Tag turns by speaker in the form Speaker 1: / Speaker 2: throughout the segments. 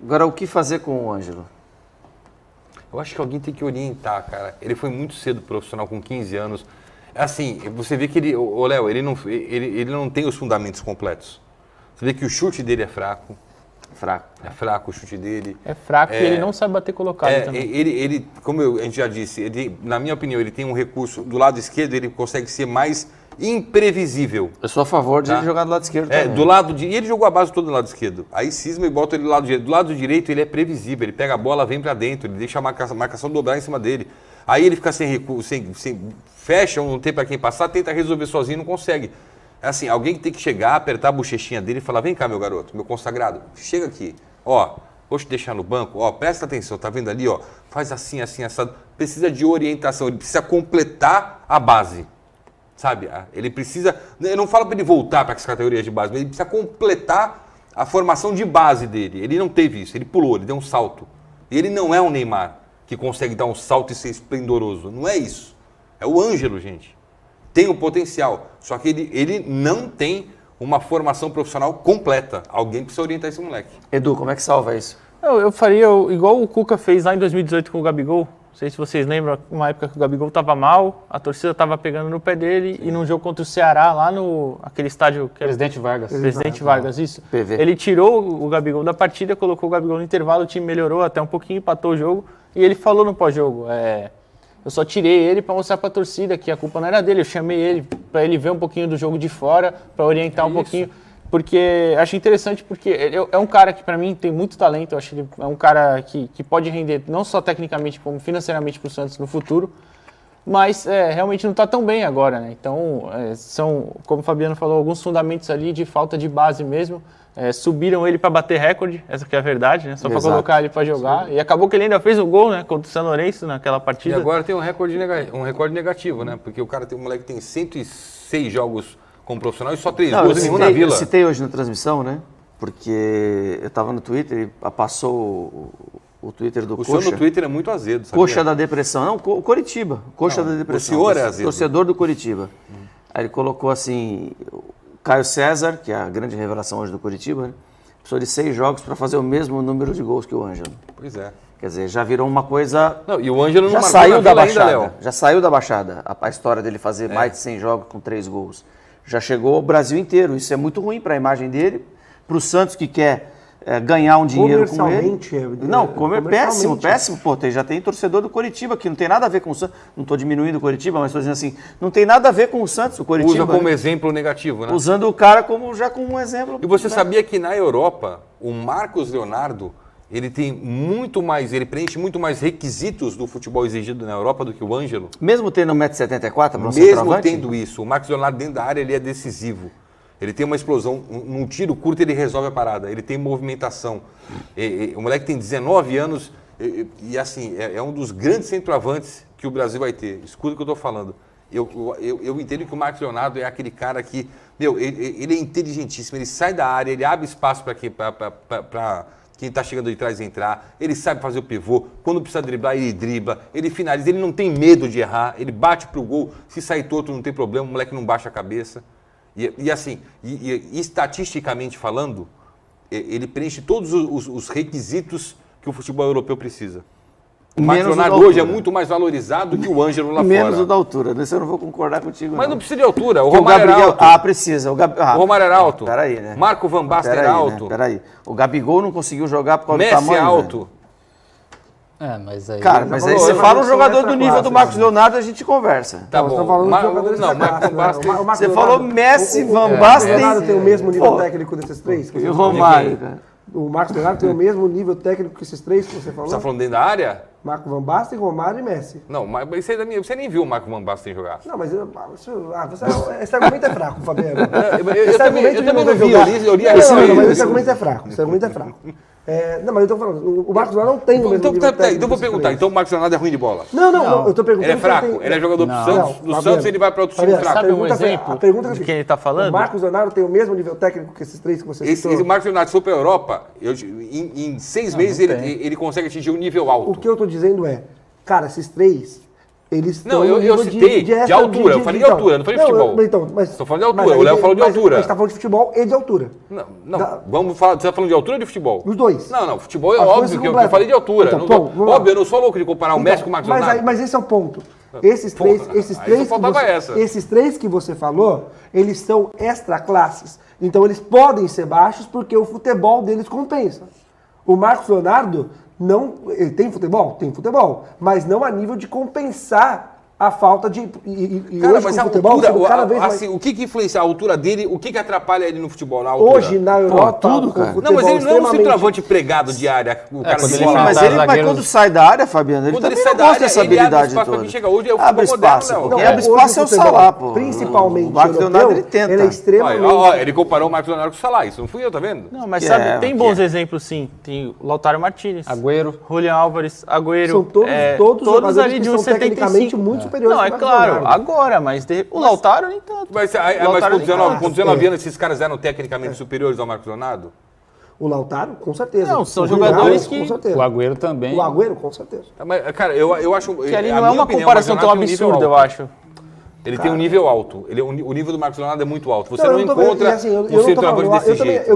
Speaker 1: Agora, o que fazer com o Ângelo?
Speaker 2: Eu acho que alguém tem que orientar, cara. Ele foi muito cedo profissional, com 15 anos. Assim, você vê que ele, o Léo, ele não tem os fundamentos completos. Você vê que o chute dele é fraco. É fraco o chute dele.
Speaker 3: É fraco e ele não sabe bater colocado também.
Speaker 2: Ele, como a gente já disse, na minha opinião, ele tem um recurso do lado esquerdo, ele consegue ser mais imprevisível.
Speaker 1: Eu sou a favor de ele jogar do lado esquerdo também.
Speaker 2: E ele jogou a base toda do lado esquerdo. Aí cisma e bota ele do lado direito. Do lado direito ele é previsível, ele pega a bola, vem pra dentro, ele deixa a marcação dobrar em cima dele. Aí ele fica sem recurso, fecha, não tem pra quem passar, tenta resolver sozinho, não consegue. Assim, alguém que tem que chegar, apertar a bochechinha dele e falar, vem cá, meu garoto, meu consagrado, chega aqui, ó, vou te deixar no banco, ó, presta atenção, tá vendo ali, ó, faz assim, assim, assado. Precisa de orientação, ele precisa completar a base, sabe? Ele precisa, eu não falo para ele voltar para as categorias de base, mas ele precisa completar a formação de base dele. Ele não teve isso, ele pulou, ele deu um salto. E ele não é um Neymar que consegue dar um salto e ser esplendoroso, não é isso. É o Ângelo, gente. Tem o potencial, só que ele não tem uma formação profissional completa. Alguém precisa orientar esse moleque.
Speaker 1: Edu, como é que salva isso?
Speaker 3: Eu faria igual o Cuca fez lá em 2018 com o Gabigol. Não sei se vocês lembram, uma época que o Gabigol estava mal, a torcida estava pegando no pé dele. Sim. E num jogo contra o Ceará, lá no aquele estádio...
Speaker 4: Presidente Vargas.
Speaker 3: Presidente Vargas, isso.
Speaker 1: PV.
Speaker 3: Ele tirou o Gabigol da partida, colocou o Gabigol no intervalo, o time melhorou até um pouquinho, empatou o jogo. E ele falou no pós-jogo, eu só tirei ele para mostrar para a torcida que a culpa não era dele. Eu chamei ele para ele ver um pouquinho do jogo de fora, para orientar um pouquinho. Porque acho interessante, porque ele é um cara que para mim tem muito talento. Eu acho que ele é um cara que pode render não só tecnicamente, como financeiramente para o Santos no futuro. Mas realmente não está tão bem agora, né? Então, são, como o Fabiano falou, alguns fundamentos ali de falta de base mesmo. Subiram ele para bater recorde, essa que é a verdade, né? Só para colocar ele para jogar. Sim. E acabou que ele ainda fez o gol, né? Contra o São Lourenço naquela partida.
Speaker 2: E agora tem um recorde negativo, né? Porque o moleque tem 106 jogos como profissional e só 3 gols em na Vila.
Speaker 1: Eu citei hoje na transmissão, né? Porque eu estava no Twitter e passou o Twitter do Coxa.
Speaker 2: O senhor no Twitter é muito azedo, sabia?
Speaker 1: Coxa da depressão. Não, o Coritiba. Coxa da depressão.
Speaker 2: O senhor é azedo.
Speaker 1: Torcedor do Coritiba. Aí ele colocou assim... Caio César, que é a grande revelação hoje do Coritiba, né? Precisou de 6 jogos para fazer o mesmo número de gols que o Ângelo.
Speaker 2: Pois é.
Speaker 1: Quer dizer, já virou uma coisa...
Speaker 2: Não, e o Ângelo não
Speaker 1: já
Speaker 2: marcou
Speaker 1: saiu da Baixada,
Speaker 2: ainda, Léo.
Speaker 1: já saiu da Baixada a história dele fazer mais de 100 jogos com 3 gols. Já chegou ao Brasil inteiro. Isso é muito ruim para a imagem dele, para o Santos que quer ganhar um dinheiro com ele. Não, péssimo. Pô, já tem torcedor do Coritiba, que não tem nada a ver com o Santos. Não estou diminuindo o Coritiba, mas estou dizendo assim, não tem nada a ver com o Santos, o Coritiba.
Speaker 2: Usa como exemplo como né?
Speaker 1: Usando o cara como um exemplo.
Speaker 2: E você sabia que na Europa, o Marcos Leonardo, ele preenche muito mais requisitos do futebol exigido na Europa do que o Ângelo?
Speaker 1: Mesmo tendo 1,74 m?
Speaker 2: Mesmo tendo isso, o Marcos Leonardo dentro da área ele é decisivo. Ele tem uma explosão, num tiro curto ele resolve a parada, ele tem movimentação. O moleque tem 19 anos e assim, é um dos grandes centroavantes que o Brasil vai ter. Escuta o que eu estou falando. Eu entendo que o Marcos Leonardo é aquele cara que, ele é inteligentíssimo, ele sai da área, ele abre espaço para quem está chegando de trás entrar, ele sabe fazer o pivô, quando precisa driblar, ele dribla, ele finaliza, ele não tem medo de errar, ele bate pro gol, se sair torto não tem problema, o moleque não baixa a cabeça. E assim, estatisticamente falando, ele preenche todos os requisitos que o futebol europeu precisa. O Marcos Leonardo hoje é muito mais valorizado que o Ângelo lá fora.
Speaker 1: Menos o da altura, nesse eu não vou concordar contigo.
Speaker 2: Mas não precisa de altura, o Romário era alto.
Speaker 1: Precisa. O
Speaker 2: Romário era alto.
Speaker 1: Peraí, né?
Speaker 2: Marco Van Basten era alto.
Speaker 1: Né? Peraí, o Gabigol não conseguiu jogar por causa
Speaker 2: Messi
Speaker 1: do tamanho.
Speaker 2: É alto.
Speaker 1: Velho.
Speaker 4: Mas aí...
Speaker 1: Cara, mas aí você fala um jogador do nível do Marcos Leonardo, a gente conversa.
Speaker 2: Tá bom.
Speaker 1: Você falou Messi, Van Basten...
Speaker 5: O Leonardo tem o mesmo nível técnico desses três?
Speaker 1: E o Romário, cara.
Speaker 5: O Marcos Leonardo tem o mesmo nível técnico que esses três que você falou?
Speaker 2: Você tá falando dentro da área?
Speaker 5: Marco Van Basten, Romário e Messi.
Speaker 2: Não, mas você nem viu o Marco Van Basten jogar.
Speaker 5: Não, mas esse argumento é fraco, Fabiano.
Speaker 2: Eu também não vi, eu li a
Speaker 5: mas esse argumento é fraco. Não, mas eu tô falando, o Marcos Leonardo não tem o mesmo nível técnico.
Speaker 2: Então eu vou perguntar, então o Marcos Leonardo é ruim de bola?
Speaker 5: Não, eu tô perguntando...
Speaker 2: Ele é fraco? Ele é jogador do Santos? Do Santos ele vai para outro time fraco.
Speaker 3: Sabe um exemplo de quem ele tá falando?
Speaker 5: O Marcos Leonardo tem o mesmo nível técnico que esses três que você citou?
Speaker 2: O Marcos Leonardo for para a Europa, em 6 meses ele consegue atingir um nível alto.
Speaker 5: O que eu tô dizendo é, cara, esses três Eles
Speaker 2: Não, eu citei de altura, eu falei de altura, não falei de futebol. Estou falando de altura, o Léo falou de altura.
Speaker 5: A gente está falando de futebol e de altura.
Speaker 2: Não, vamos falar, você está falando de altura ou de futebol?
Speaker 5: Os dois.
Speaker 2: Não, futebol é óbvio que eu falei de altura.
Speaker 5: Então,
Speaker 2: Óbvio, eu não sou louco de comparar o Messi com o Marcos Leonardo.
Speaker 5: Mas esse é o ponto. Esses três que você falou, eles são extra classes. Então eles podem ser baixos porque o futebol deles compensa. O Marcos Leonardo, ele tem futebol? Tem futebol. Mas não a nível de compensar a falta de...
Speaker 2: Cara, mas a futebol, assim, o que influencia a altura dele, o que atrapalha ele no futebol, na altura?
Speaker 5: Hoje, na Europa,
Speaker 1: tudo, cara.
Speaker 2: Não, mas ele não é um centroavante pregado de área. O cara
Speaker 1: mas quando sai da área, Fabiano, ele também não mostra essa habilidade toda.
Speaker 2: Hoje é o
Speaker 1: abre espaço,
Speaker 2: moderno,
Speaker 1: quem abre espaço é o Salah, pô.
Speaker 5: Principalmente
Speaker 1: o Marcos Leonardo, ele tenta.
Speaker 5: Ele é extremamente...
Speaker 2: Ele comparou o Marcos Leonardo com o Salah, isso não fui eu, tá vendo?
Speaker 3: Não, mas sabe, tem bons exemplos sim. Tem o Lautaro Martínez,
Speaker 4: Agüero,
Speaker 3: Julián Álvares, Agüero.
Speaker 5: São todos jogadores
Speaker 3: ali de
Speaker 5: que são tecnicamente muito superiores.
Speaker 3: Não, é claro. Agora, mas o Lautaro nem tanto.
Speaker 2: Mas com 19 anos esses caras eram tecnicamente superiores ao Marcos Leonardo?
Speaker 5: O Lautaro, com certeza.
Speaker 3: Não, são jogadores que...
Speaker 4: O Agüero também.
Speaker 5: O Agüero, com certeza.
Speaker 2: Mas, cara, eu acho...
Speaker 3: Que ali não é uma comparação tão absurda, eu acho.
Speaker 2: Ele tem um nível alto. O nível do Marcos Leonardo é muito alto. Você não encontra um centroavante desse jeito.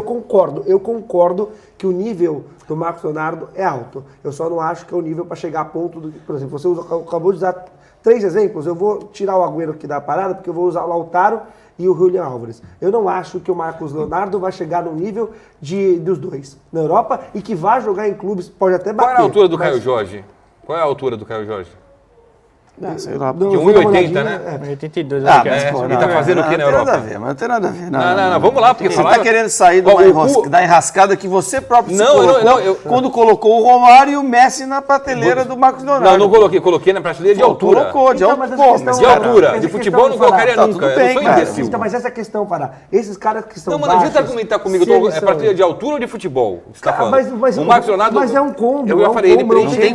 Speaker 5: Eu concordo que o nível do Marcos Leonardo é alto. Eu só não acho que é o nível para chegar a ponto do... Por exemplo, você acabou de usar 3 exemplos. Eu vou tirar o Agüero aqui da parada, porque eu vou usar o Lautaro e o Julián Álvares. Eu não acho que o Marcos Leonardo vai chegar no nível dos dois na Europa e que vai jogar em clubes, pode até bater.
Speaker 2: Qual é a altura do Caio Jorge? Qual é a altura do Caio Jorge?
Speaker 1: Sei lá.
Speaker 2: De 1,80, né?
Speaker 3: 1,82.
Speaker 2: Ele tá fazendo o que na Europa?
Speaker 1: Não tem nada a ver.
Speaker 2: Não, vamos lá, porque
Speaker 1: você tá querendo sair da enrascada que você próprio se colocou quando colocou o Romário e o Messi na prateleira do Marcos Leonardo.
Speaker 2: Não coloquei na prateleira de altura.
Speaker 1: Colocou, de altura.
Speaker 2: De futebol não colocaria nunca, eu não sou imbecil.
Speaker 5: Mas essa questão, Pará, esses caras que são
Speaker 2: baixos... Não, mas não adianta argumentar comigo, é prateleira de altura ou de futebol? Você tá falando.
Speaker 5: O Marcos Leonardo... Mas é um combo.
Speaker 2: Eu já falei, ele
Speaker 1: não tem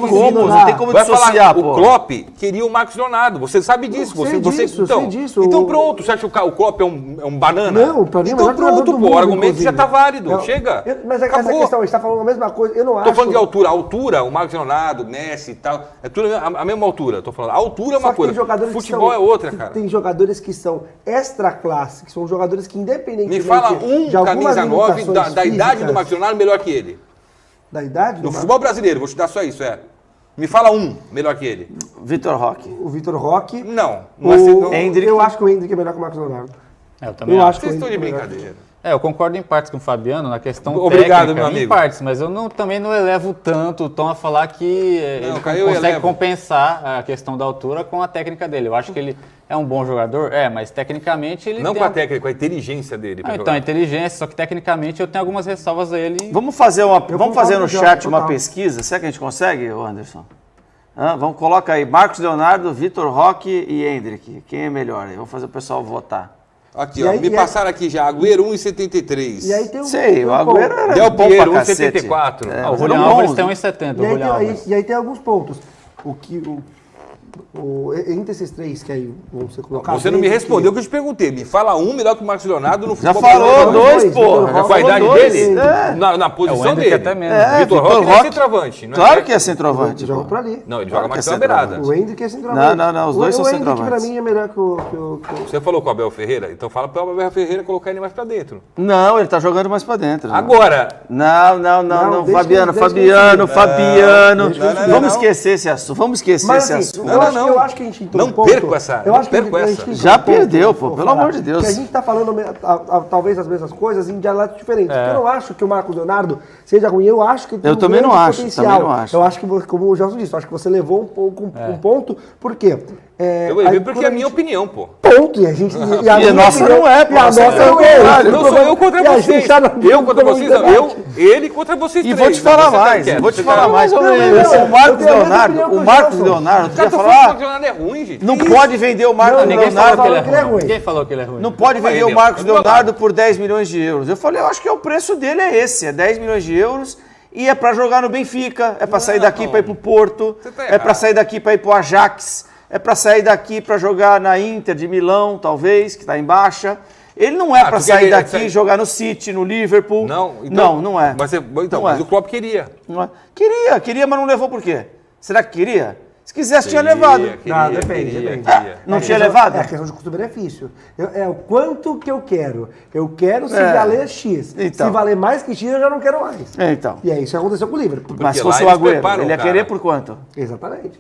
Speaker 1: como dissociar, pô.
Speaker 2: O Klopp queria o Marcos Leonardo, você sabe disso. Sei disso. Então pronto, você acha que o Klopp é um banana?
Speaker 5: Não, pra mim
Speaker 2: então pronto, pô, o argumento já tá válido, chega.
Speaker 5: Mas essa questão, a gente tá falando a mesma coisa, eu não acho...
Speaker 2: Tô falando de altura, o Marcos Leonardo, Messi e tal, é tudo a mesma altura, tô falando. A altura é uma coisa, futebol é outra, cara.
Speaker 5: Tem jogadores que são extra classe, que são jogadores que independentemente...
Speaker 2: Me fala camisa 9 da idade do Marcos Leonardo melhor que ele.
Speaker 5: Da idade?
Speaker 2: No futebol brasileiro, vou te dar só isso, Me fala melhor que ele.
Speaker 1: Vitor Roque.
Speaker 5: O Vitor Roque.
Speaker 2: Não.
Speaker 5: Hendrick. Eu acho que o Hendrick é melhor que o Marcos Leonardo.
Speaker 4: Eu também acho.
Speaker 2: Vocês estão de brincadeira.
Speaker 4: Eu concordo em partes com o Fabiano na questão
Speaker 2: Obrigado,
Speaker 4: técnica,
Speaker 2: meu amigo.
Speaker 4: em partes, mas eu também não elevo tanto o tom a falar que ele consegue compensar a questão da altura com a técnica dele. Eu acho que ele é um bom jogador, mas tecnicamente ele
Speaker 2: não com a técnica, com a inteligência dele.
Speaker 4: Então, a inteligência, só que tecnicamente eu tenho algumas ressalvas a ele.
Speaker 1: Vamos fazer no chat uma pesquisa, será que a gente consegue, Anderson? Vamos, coloca aí, Marcos Leonardo, Vitor Roque e Hendrick. Quem é melhor? Vamos fazer o pessoal votar.
Speaker 2: Aqui, me passaram aqui já, Agüero 1,73.
Speaker 5: E aí tem
Speaker 1: o Agüero era
Speaker 2: Del Piero 1,74.
Speaker 4: O Julián Álvares tem 1,70.
Speaker 5: E aí tem alguns pontos. Entre esses três que aí vão ser colocados...
Speaker 2: Você não me respondeu o que eu te perguntei. Me fala melhor que o Marcos Leonardo no futebol.
Speaker 1: Já falou 2, pô.
Speaker 2: Com a idade dele? Na posição dele.
Speaker 4: Até mesmo.
Speaker 2: Vitor Roque é centroavante.
Speaker 1: Claro que é centroavante.
Speaker 5: Joga pra ali.
Speaker 2: Não, ele joga mais pela beirada.
Speaker 5: O Hendrick é centroavante.
Speaker 1: Não, os dois são centroavantes.
Speaker 5: O Hendrick pra mim é melhor que o...
Speaker 2: Você falou com o Abel Ferreira? Então fala pro Abel Ferreira colocar ele mais pra dentro.
Speaker 1: Não, ele tá jogando mais pra dentro.
Speaker 2: Agora.
Speaker 1: Não. Fabiano. Vamos esquecer esse assunto.
Speaker 5: Eu acho que a gente
Speaker 2: não perco essa.
Speaker 1: Já perdeu, pô, pelo amor de Deus.
Speaker 5: Que a gente tá falando talvez as mesmas coisas em dialetos diferentes. Porque eu não acho que o Marcos Leonardo seja ruim, eu acho que ele tem
Speaker 1: também não acho,
Speaker 5: potencial.
Speaker 1: também não acho.
Speaker 5: Eu acho que, como o Gelson disse, eu acho que você levou um ponto, por quê?
Speaker 2: Eu levei porque é a minha opinião, pô.
Speaker 5: Ponto, e a
Speaker 1: nossa não é, pô.
Speaker 5: E a nossa não é.
Speaker 2: Não sou eu contra vocês. Eu contra vocês, não. Ele contra vocês três.
Speaker 1: E vou te falar mais. O Marcos Leonardo, tu ia falar...
Speaker 2: O Marcos Leonardo é ruim, gente.
Speaker 1: Não pode vender o Marcos Leonardo...
Speaker 4: Ninguém falou que ele é ruim.
Speaker 1: Não pode vender o Marcos Leonardo por 10 milhões de euros. Eu falei, eu acho que o preço dele é esse, é 10 milhões de euros... E é para jogar no Benfica, é para sair daqui para ir pro Porto, é para sair daqui para ir pro Ajax, é para sair daqui para jogar na Inter de Milão, talvez, que está em baixa. Ele não é para sair daqui e jogar no City, no Liverpool. Não é.
Speaker 2: Mas o Klopp queria.
Speaker 1: Não é. Queria, mas não levou por quê? Será que queria? quisesse, tinha levado.
Speaker 5: Depende.
Speaker 1: Não tinha levado?
Speaker 5: É a questão de custo-benefício. É o quanto que eu quero. Eu quero se valer X.
Speaker 1: Então.
Speaker 5: Se valer mais que X, eu já não quero mais.
Speaker 1: Então.
Speaker 5: E é isso que aconteceu com o Liverpool.
Speaker 1: Mas se fosse o Agüero, ele ia querer por quanto?
Speaker 5: Exatamente.